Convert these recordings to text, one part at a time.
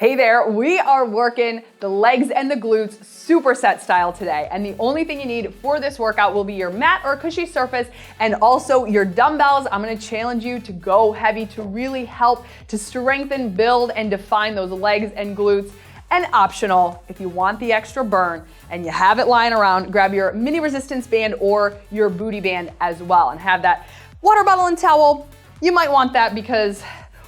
Hey there, we are working the legs and the glutes superset style today. And the only thing you need for this workout will be your mat or cushy surface and also your dumbbells. I'm gonna challenge you to go heavy to really help to strengthen, build, and define those legs and glutes. And optional, if you want the extra burn and you have it lying around, grab your mini resistance band or your booty band as well and have that water bottle and towel. You might want that because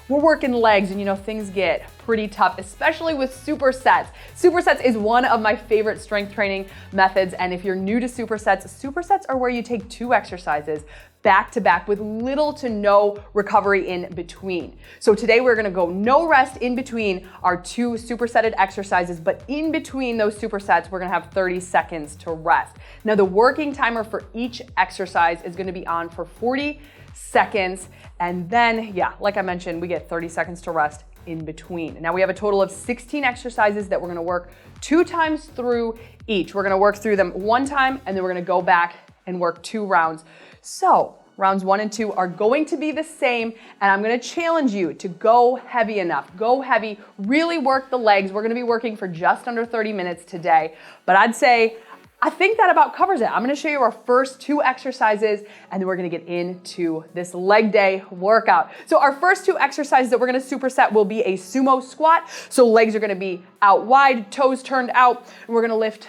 we're working legs and you know things get pretty tough, especially with supersets. Supersets is one of my favorite strength training methods, and if you're new to supersets are where you take two exercises back to back with little to no recovery in between. So today we're gonna go no rest in between our two supersetted exercises, but in between those supersets, we're gonna have 30 seconds to rest. Now the working timer for each exercise is gonna be on for 40 seconds, and then, yeah, like I mentioned, we get 30 seconds to rest in between. Now we have a total of 16 exercises that we're gonna work 2 times through each. We're gonna work through them 1 time, and then we're gonna go back and work 2 rounds. So rounds 1 and 2 are going to be the same, and I'm gonna challenge you to go heavy enough. Go heavy, really work the legs. We're gonna be working for just under 30 minutes today, but I think that about covers it. I'm gonna show you our first 2 exercises, and then we're gonna get into this leg day workout. So our first 2 exercises that we're gonna superset will be a sumo squat. So legs are gonna be out wide, toes turned out, and we're gonna lift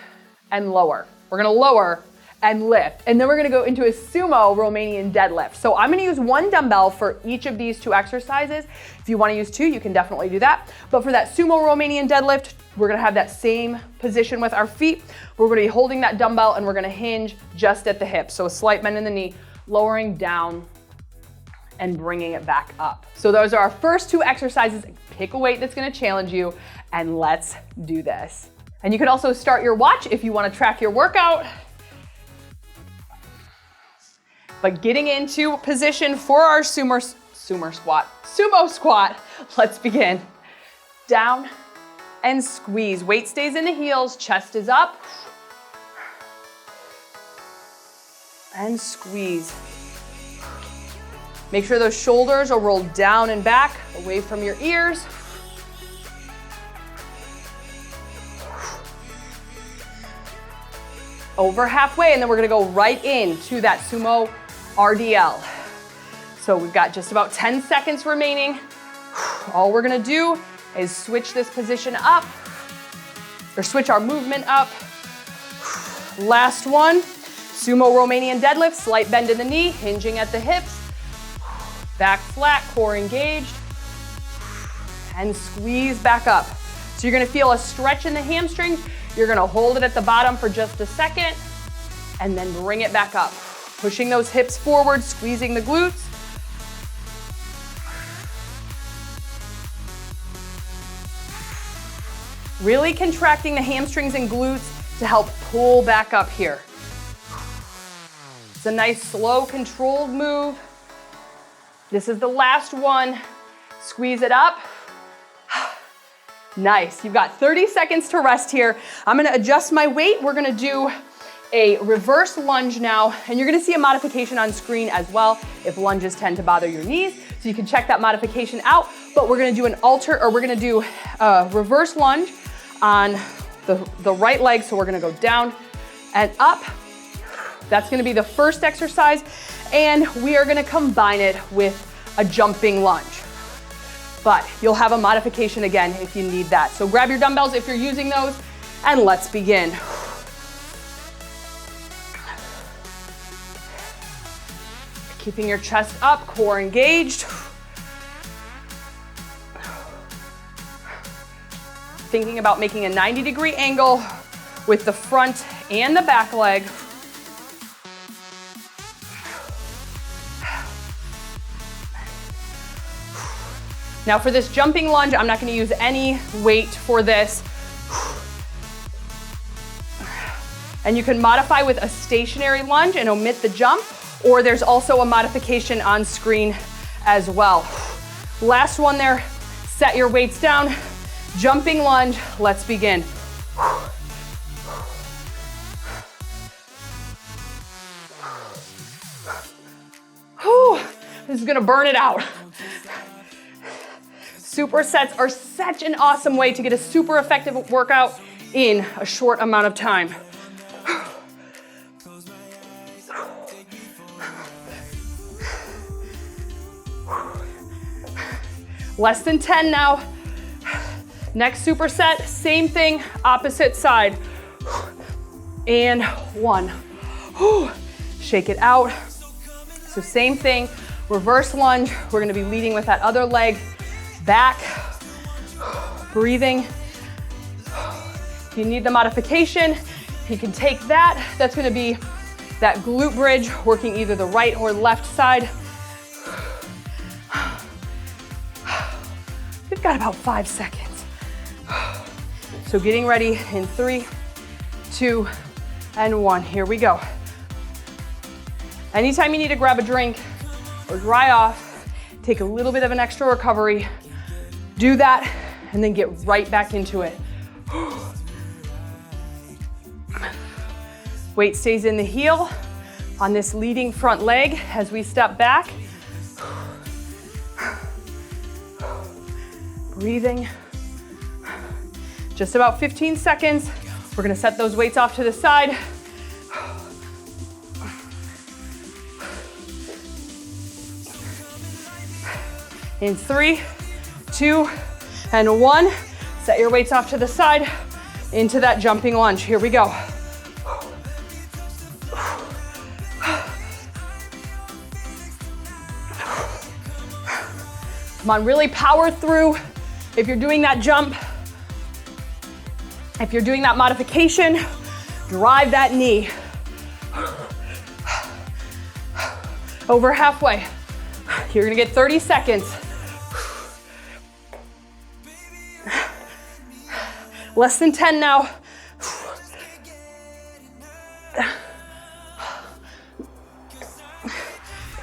and lower. We're gonna lower and lift. And then we're gonna go into a sumo Romanian deadlift. So I'm gonna use 1 dumbbell for each of these 2 exercises. If you wanna use 2, you can definitely do that. But for that sumo Romanian deadlift, we're gonna have that same position with our feet. We're gonna be holding that dumbbell and we're gonna hinge just at the hip. So a slight bend in the knee, lowering down and bringing it back up. So those are our first 2 exercises. Pick a weight that's gonna challenge you, and let's do this. And you can also start your watch if you wanna track your workout. But getting into position for our sumo squat, let's begin. Down and squeeze. Weight stays in the heels, chest is up. And squeeze. Make sure those shoulders are rolled down and back, away from your ears. Over halfway, and then we're gonna go right into that sumo RDL. So we've got just about 10 seconds remaining. All we're gonna do is switch this position up, or switch our movement up. Last one, sumo Romanian deadlift, slight bend in the knee, hinging at the hips, back flat, core engaged, and squeeze back up. So you're gonna feel a stretch in the hamstrings. You're gonna hold it at the bottom for just a second, and then bring it back up. Pushing those hips forward, squeezing the glutes. Really contracting the hamstrings and glutes to help pull back up here. It's a nice, slow, controlled move. This is the last one. Squeeze it up. Nice, you've got 30 seconds to rest here. I'm gonna adjust my weight. We're gonna do a reverse lunge now, and you're gonna see a modification on screen as well if lunges tend to bother your knees. So you can check that modification out, but we're gonna do we're gonna do a reverse lunge on the right leg. So we're gonna go down and up. That's gonna be the first exercise, and we are gonna combine it with a jumping lunge. But you'll have a modification again if you need that. So grab your dumbbells if you're using those, and let's begin. Keeping your chest up, core engaged. Thinking about making a 90-degree angle with the front and the back leg. Now for this jumping lunge, I'm not gonna use any weight for this. And you can modify with a stationary lunge and omit the jump, or there's also a modification on screen as well. Last one there, set your weights down, jumping lunge, let's begin. Whew, this is gonna burn it out. Supersets are such an awesome way to get a super effective workout in a short amount of time. Less than 10 now. Next superset, same thing, opposite side. And 1. Shake it out. So same thing, reverse lunge. We're gonna be leading with that other leg. Back, breathing. If you need the modification, you can take that. That's gonna be that glute bridge, working either the right or left side. We've got about 5 seconds. So getting ready in 3, 2, and 1. Here we go. Anytime you need to grab a drink or dry off, take a little bit of an extra recovery, do that, and then get right back into it. Weight stays in the heel on this leading front leg as we step back. Breathing. Just about 15 seconds. We're gonna set those weights off to the side. In 3, 2, and 1. Set your weights off to the side into that jumping lunge. Here we go. Come on, really power through. If you're doing that jump, if you're doing that modification, drive that knee. Over halfway. You're gonna get 30 seconds. Less than 10 now.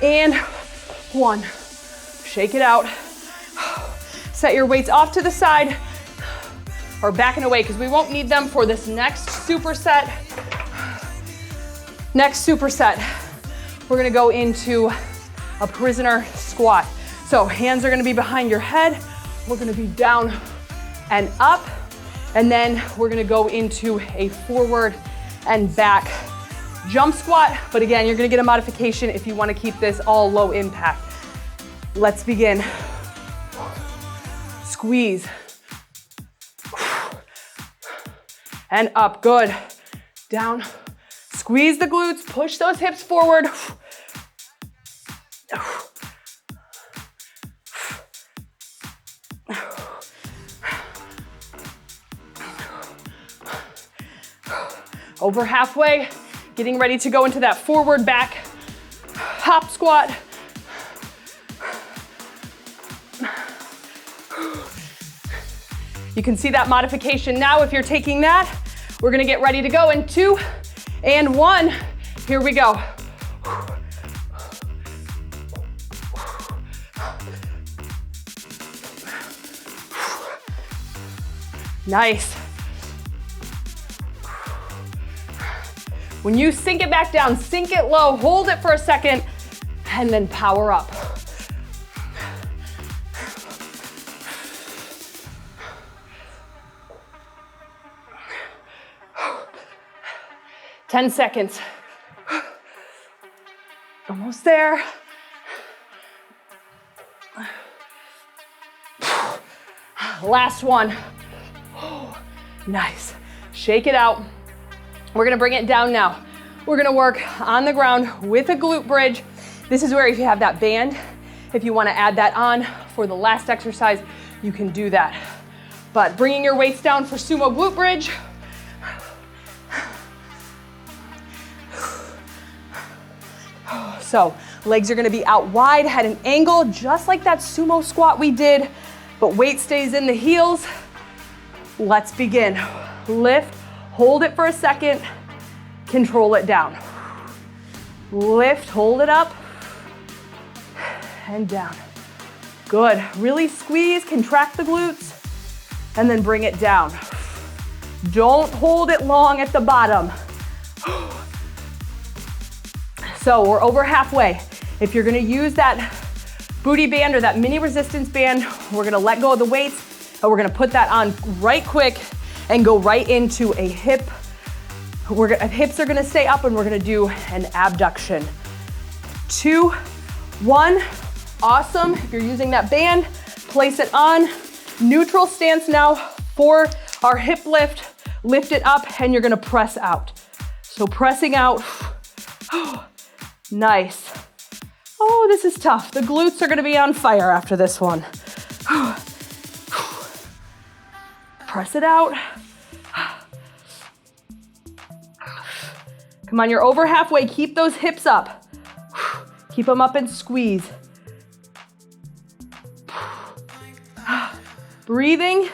And 1. Shake it out. Set your weights off to the side or back and away because we won't need them for this next superset. Next superset, we're gonna go into a prisoner squat. So hands are gonna be behind your head. We're gonna be down and up. And then we're gonna go into a forward and back jump squat. But again, you're gonna get a modification if you wanna keep this all low impact. Let's begin. Squeeze. And up, good. Down. Squeeze the glutes, push those hips forward. Over halfway, getting ready to go into that forward back hop squat. You can see that modification now if you're taking that. We're gonna get ready to go in 2 and 1. Here we go. Nice. When you sink it back down, sink it low, hold it for a second, and then power up. Ten seconds. Almost there. Last one. Nice. Shake it out. We're gonna bring it down now. We're gonna work on the ground with a glute bridge. This is where if you have that band, if you wanna add that on for the last exercise, you can do that. But bringing your weights down for sumo glute bridge. So legs are gonna be out wide, at an angle, just like that sumo squat we did, but weight stays in the heels. Let's begin. Lift, hold it for a second, control it down. Lift, hold it up, and down. Good, really squeeze, contract the glutes, and then bring it down. Don't hold it long at the bottom. So we're over halfway. If you're gonna use that booty band or that mini resistance band. We're gonna let go of the weights and we're gonna put that on right quick and go right into a hip. Hips are gonna stay up and we're gonna do an abduction. 2, 1, awesome. If you're using that band, place it on. Neutral stance now for our hip lift. Lift it up and you're gonna press out. So pressing out, nice. Oh, this is tough. The glutes are gonna be on fire after this one. Press it out. Come on, you're over halfway. Keep those hips up. Keep them up and squeeze. Breathing.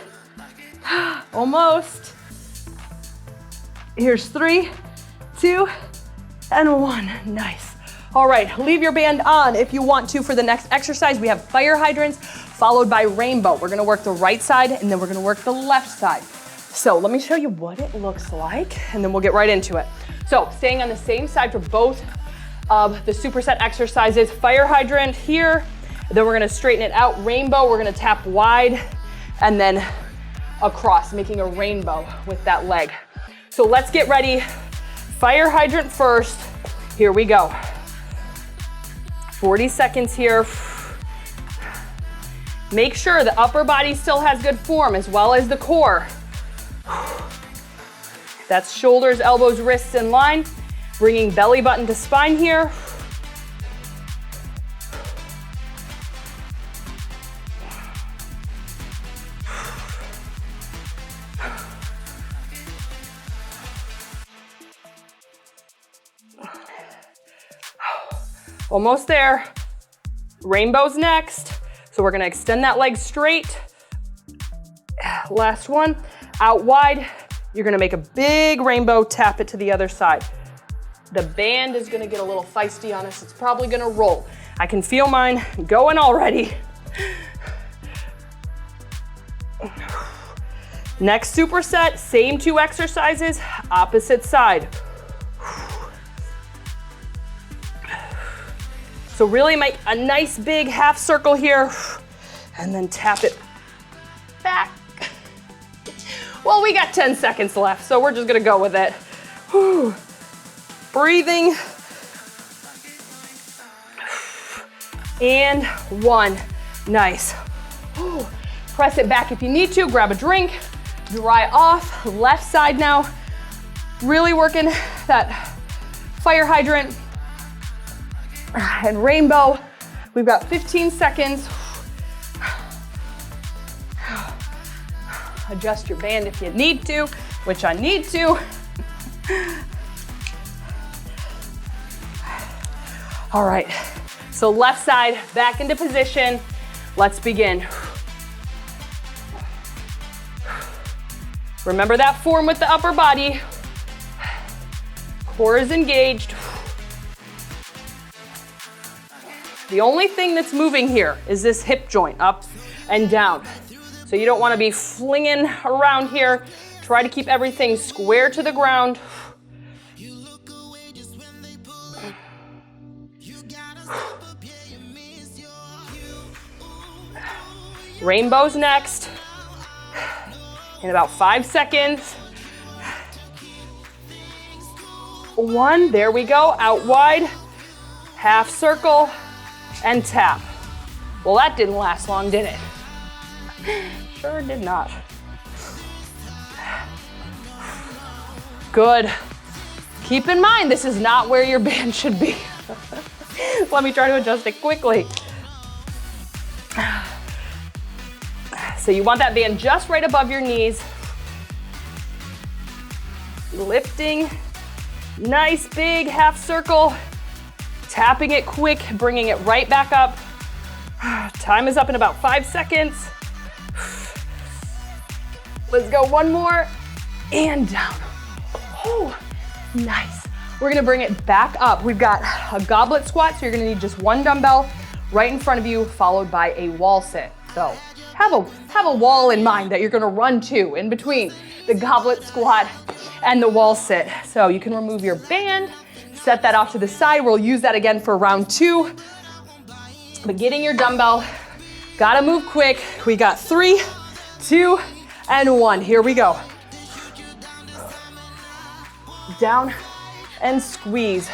Almost. Here's 3, 2, and 1. Nice. All right, leave your band on if you want to for the next exercise. We have fire hydrants followed by rainbow. We're gonna work the right side and then we're gonna work the left side. So let me show you what it looks like and then we'll get right into it. So staying on the same side for both of the superset exercises. Fire hydrant here, then we're gonna straighten it out. Rainbow, we're gonna tap wide and then across, making a rainbow with that leg. So let's get ready. Fire hydrant first. Here we go. 40 seconds here. Make sure the upper body still has good form as well as the core. That's shoulders, elbows, wrists in line. Bringing belly button to spine here. Almost there. Rainbow's next. So we're gonna extend that leg straight. Last one, out wide. You're gonna make a big rainbow, tap it to the other side. The band is gonna get a little feisty on us. It's probably gonna roll. I can feel mine going already. Next superset, same 2 exercises, opposite side. So really make a nice big half circle here and then tap it back. Well, we got 10 seconds left, so we're just gonna go with it. Whew. Breathing. And 1, nice. Whew. Press it back if you need to, grab a drink, dry off. Left side now, really working that fire hydrant. And rainbow, we've got 15 seconds. Adjust your band if you need to, which I need to. All right, so left side back into position. Let's begin. Remember that form with the upper body. Core is engaged. The only thing that's moving here is this hip joint up and down. So you don't want to be flinging around here. Try to keep everything square to the ground. Rainbow's next. In about 5 seconds. 1, there we go, out wide. Half circle. And tap. Well, that didn't last long, did it? Sure did not. Good. Keep in mind, this is not where your band should be. Let me try to adjust it quickly. So you want that band just right above your knees. Lifting, nice big half circle. Tapping it quick, bringing it right back up. Time is up in about 5 seconds. Let's go 1 more and down. Oh, nice. We're gonna bring it back up. We've got a goblet squat, so you're gonna need just 1 dumbbell right in front of you, followed by a wall sit. So have a wall in mind that you're gonna run to in between the goblet squat and the wall sit. So you can remove your band, set that off to the side. We'll use that again for round 2. But getting your dumbbell, gotta move quick. We got 3, 2, and 1. Here we go. Down and squeeze.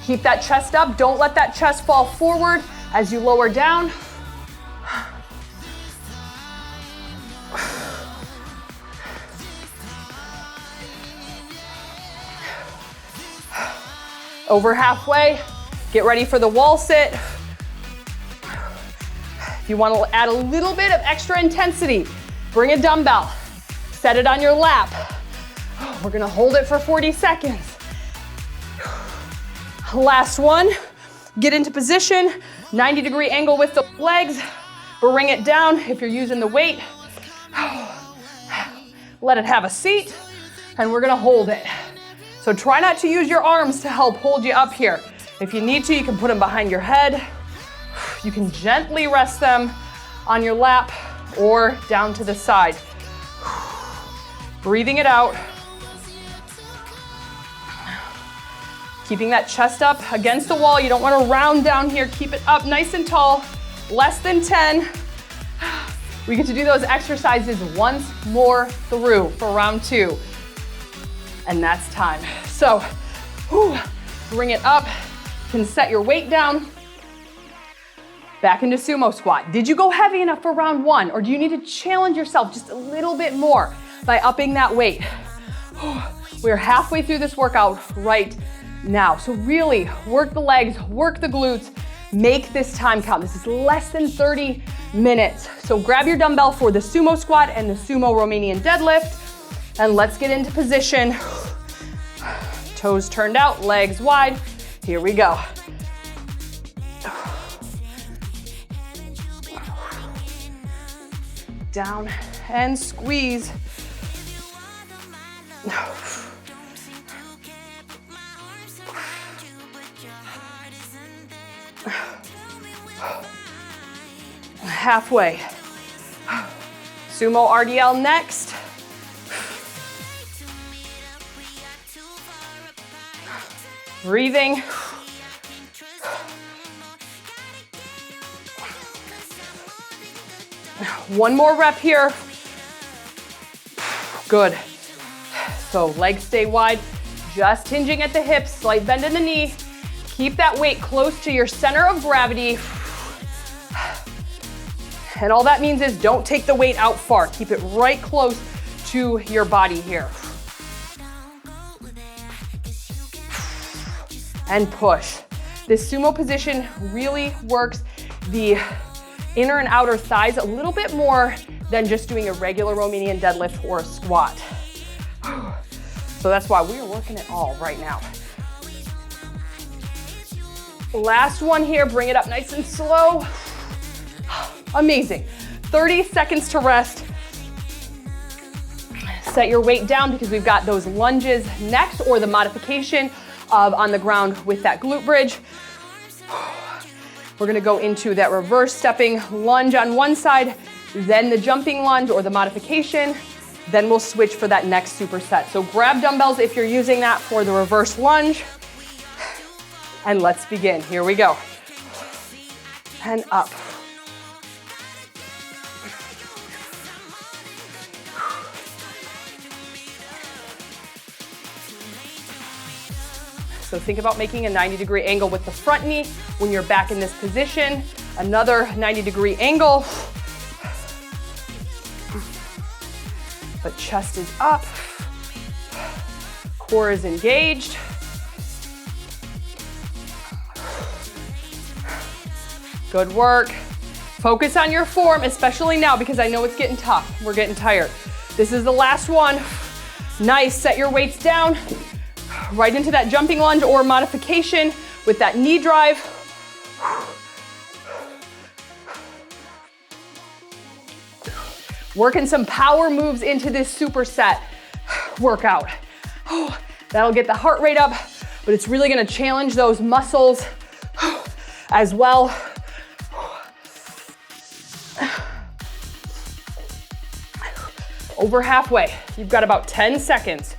Keep that chest up. Don't let that chest fall forward as you lower down. Over halfway, get ready for the wall sit. If you want to add a little bit of extra intensity, bring a dumbbell, set it on your lap. We're gonna hold it for 40 seconds. Last one, get into position, 90-degree angle with the legs, bring it down if you're using the weight. Let it have a seat, and we're gonna hold it. So try not to use your arms to help hold you up here. If you need to, you can put them behind your head. You can gently rest them on your lap or down to the side. Breathing it out. Keeping that chest up against the wall. You don't want to round down here. Keep it up nice and tall. Less than 10. We get to do those exercises once more through for round 2. And that's time. So, bring it up. You can set your weight down. Back into sumo squat. Did you go heavy enough for round 1, or do you need to challenge yourself just a little bit more by upping that weight? We're halfway through this workout right now. So really work the legs, work the glutes, make this time count. This is less than 30 minutes. So grab your dumbbell for the sumo squat and the sumo Romanian deadlift. And let's get into position. Toes turned out, legs wide. Here we go. Down and squeeze. Halfway. Sumo RDL next. Breathing. One more rep here. Good. So legs stay wide, just hinging at the hips, slight bend in the knee. Keep that weight close to your center of gravity. And all that means is don't take the weight out far. Keep it right close to your body here. And push. This sumo position really works the inner and outer thighs a little bit more than just doing a regular Romanian deadlift or a squat. So that's why we are working it all right now. Last one here, bring it up nice and slow. Amazing. 30 seconds to rest. Set your weight down because we've got those lunges next, or the modification of on the ground with that glute bridge. We're gonna go into that reverse stepping lunge on one side, then the jumping lunge or the modification, then we'll switch for that next superset. So grab dumbbells if you're using that for the reverse lunge, and let's begin. Here we go. And up. So think about making a 90-degree angle with the front knee when you're back in this position. Another 90-degree angle. But chest is up. Core is engaged. Good work. Focus on your form, especially now, because I know it's getting tough. We're getting tired. This is the last one. Nice, set your weights down. Right into that jumping lunge or modification with that knee drive. Working some power moves into this superset workout. That'll get the heart rate up, but it's really gonna challenge those muscles as well. Over halfway. You've got about 10 seconds.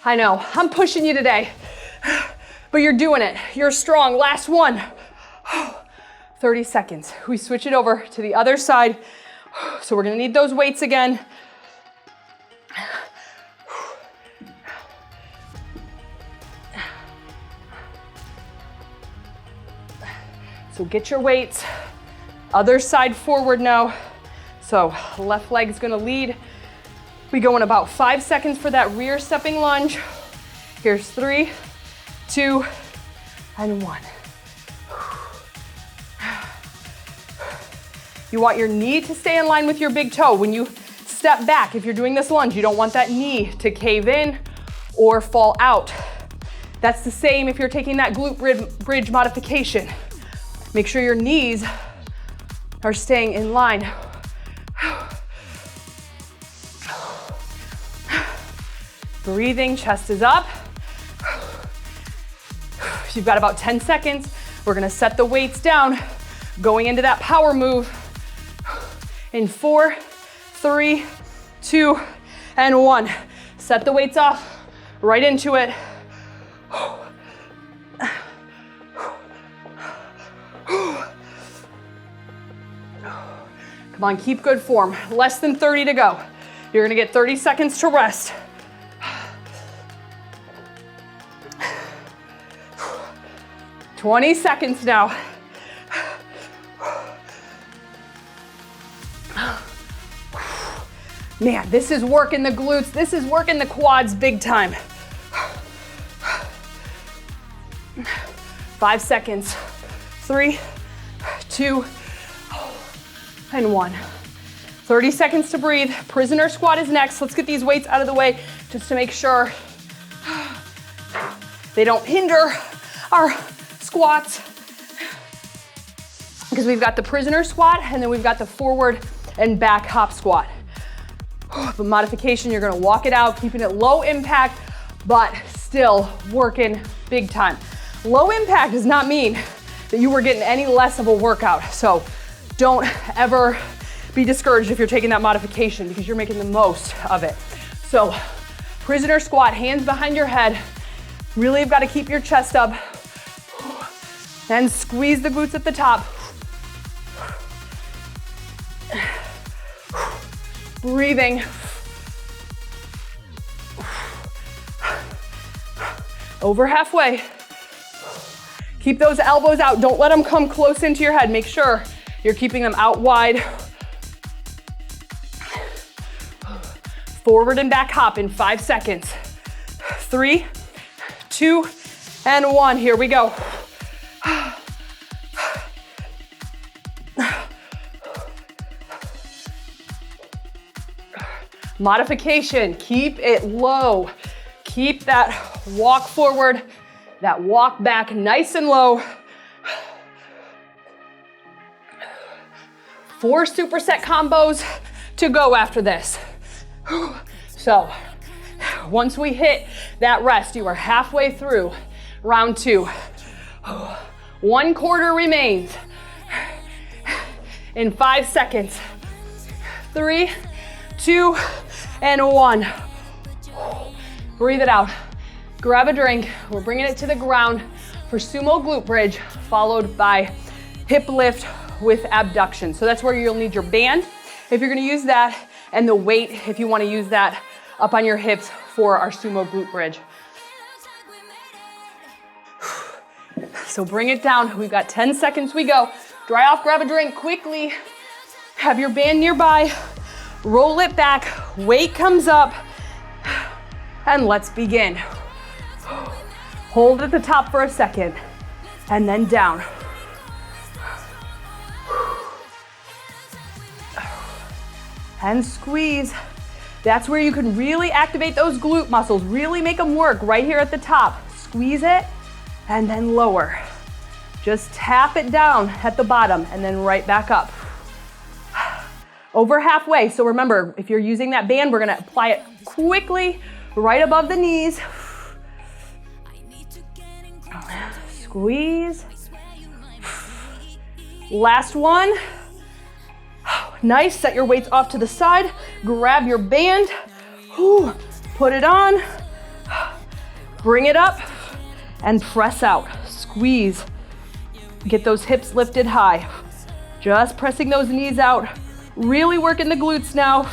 I know, I'm pushing you today, but you're doing it. You're strong. Last one. 30 seconds. We switch it over to the other side. So we're gonna need those weights again. So get your weights. Other side forward now. So left leg's gonna lead. We go in about 5 seconds for that rear stepping lunge. Here's 3, 2, and 1. You want your knee to stay in line with your big toe. When you step back, if you're doing this lunge, you don't want that knee to cave in or fall out. That's the same if you're taking that glute bridge modification. Make sure your knees are staying in line. Breathing, chest is up. You've got about 10 seconds. We're gonna set the weights down, going into that power move. In 4, 3, 2, and 1. Set the weights off, right into it. Come on, keep good form. Less than 30 to go. You're gonna get 30 seconds to rest. 20 seconds now. Man, this is working the glutes. This is working the quads big time. 5 seconds. 3, 2, and 1. 30 seconds to breathe. Prisoner squat is next. Let's get these weights out of the way just to make sure they don't hinder our squats. Because we've got the prisoner squat and then we've got the forward and back hop squat. The modification, you're gonna walk it out, keeping it low impact, but still working big time. Low impact does not mean that you were getting any less of a workout. So don't ever be discouraged if you're taking that modification because you're making the most of it. So prisoner squat, hands behind your head. Really have got to keep your chest up and squeeze the glutes at the top. Breathing. Over halfway. Keep those elbows out. Don't let them come close into your head. Make sure you're keeping them out wide. Forward and back hop in 5 seconds. 3, 2, and 1. Here we go. Modification, keep it low. Keep that walk forward, that walk back nice and low. 4 superset combos to go after this. So once we hit that rest, you are halfway through round 2. 1 quarter remains. In 5 seconds. 3, 2, and 1. Breathe it out. Grab a drink. We're bringing it to the ground for Sumo Glute Bridge, followed by hip lift with abduction. So that's where you'll need your band if you're gonna use that, and the weight if you wanna use that up on your hips for our Sumo Glute Bridge. So bring it down. We've got 10 seconds we go. Dry off, grab a drink quickly. Have your band nearby. Roll it back, weight comes up, and let's begin. Hold at the top for a second, and then down. And squeeze. That's where you can really activate those glute muscles, really make them work right here at the top. Squeeze it, and then lower. Just tap it down at the bottom, and then right back up. Over halfway, so remember, if you're using that band, we're gonna apply it quickly, right above the knees. Squeeze. Last one. Nice, set your weights off to the side, grab your band, put it on, Bring it up and press out. Squeeze. Get those hips lifted high. Just pressing those knees out. Really working the glutes now.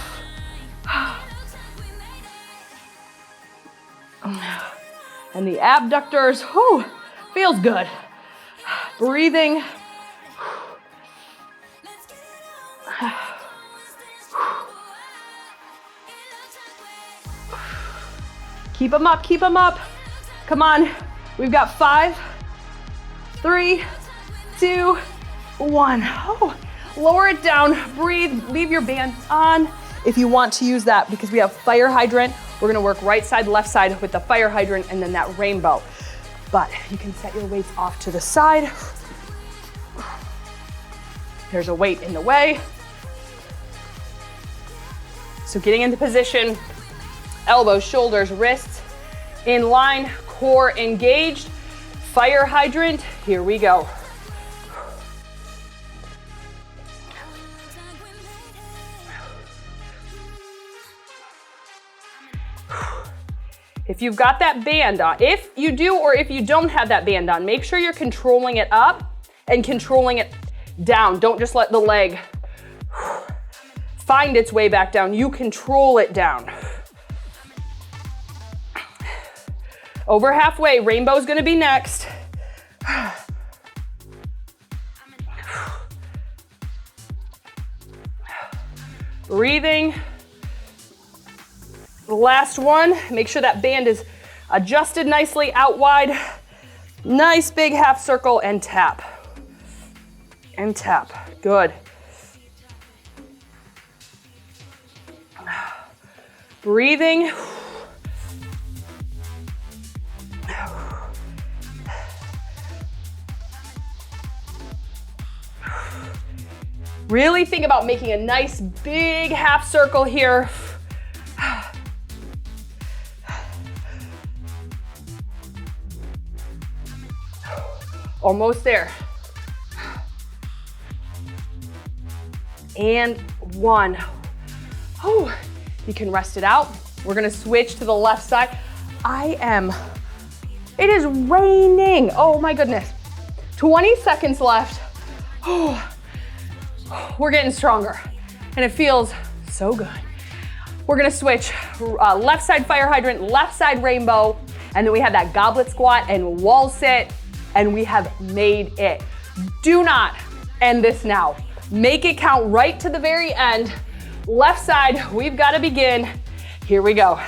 And the abductors, whew, feels good. Breathing. Keep them up, keep them up. Come on, we've got 5, 3, 2, 1. Oh, lower it down, breathe, leave your band on if you want to use that, because we have fire hydrant. We're gonna work right side, left side with the fire hydrant and then that rainbow. But you can set your weights off to the side. There's a weight in the way. So getting into position, elbows, shoulders, wrists in line, core engaged, fire hydrant, here we go. If you've got that band on, if you do or if you don't have that band on, make sure you're controlling it up and controlling it down. Don't just let the leg find its way back down. You control it down. Over halfway, rainbow's gonna be next. Breathing. The last one, make sure that band is adjusted nicely out wide. Nice big half circle and tap. And tap, good. Breathing. Really think about making a nice big half circle here. Almost there. And 1. Oh, you can rest it out. We're gonna switch to the left side. It is raining. Oh my goodness. 20 seconds left. Oh, we're getting stronger and it feels so good. We're gonna switch left side fire hydrant, left side rainbow, and then we have that goblet squat and wall sit, and we have made it. Do not end this now. Make it count right to the very end. Left side, we've got to begin. Here we go.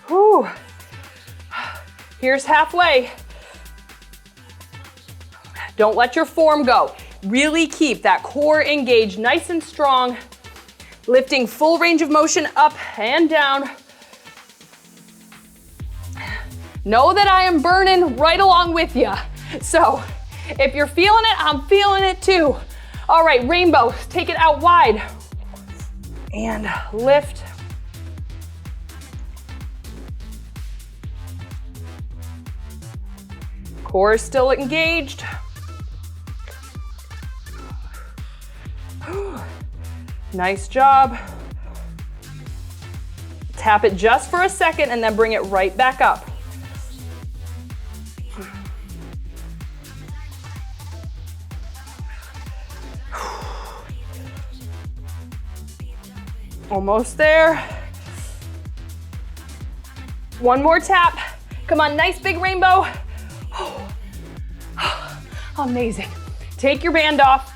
Whew. Here's halfway. Don't let your form go. Really keep that core engaged, nice and strong. Lifting full range of motion up and down. Know that I am burning right along with you. So if you're feeling it, I'm feeling it too. All right, rainbow, take it out wide. And lift. Core is still engaged. Nice job. Tap it just for a second and then bring it right back up. Almost there. One more tap. Come on, nice big rainbow. Amazing. Take your band off.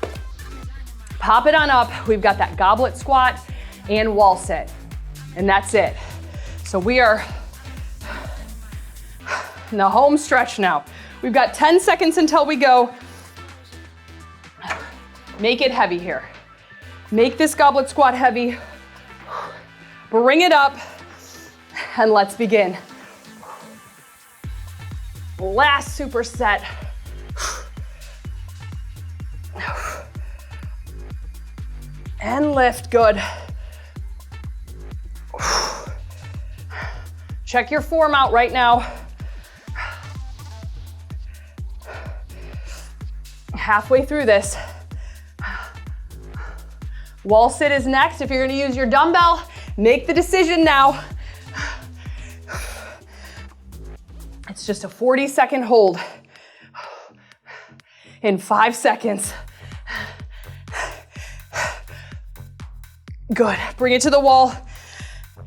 Pop it on up. We've got that goblet squat and wall sit. And that's it. So we are in the home stretch now. We've got 10 seconds until we go. Make it heavy here. Make this goblet squat heavy. Bring it up and let's begin. Last superset. And lift, good. Check your form out right now. Halfway through this. Wall sit is next. If you're gonna use your dumbbell, make the decision now. It's just a 40-second hold in 5 seconds. Good, bring it to the wall.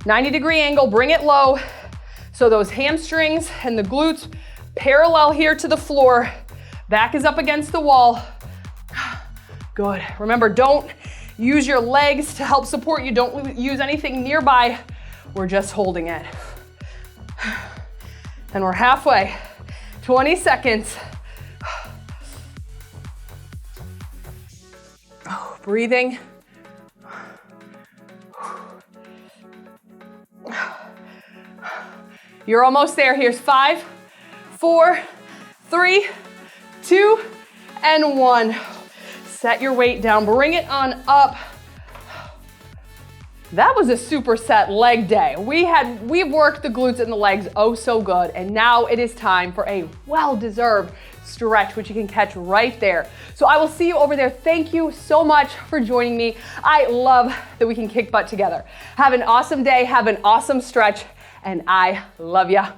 90-degree angle, bring it low. So those hamstrings and the glutes parallel here to the floor. Back is up against the wall. Good, remember, don't use your legs to help support you. Don't use anything nearby. We're just holding it. And we're halfway, 20 seconds. Breathing. You're almost there. Here's 5, 4, 3, 2, and 1. Set your weight down, bring it on up. That was a superset leg day. We've worked the glutes and the legs oh so good, and now it is time for a well-deserved stretch, which you can catch right there. So I will see you over there. Thank you so much for joining me. I love that we can kick butt together. Have an awesome day, have an awesome stretch, and I love ya.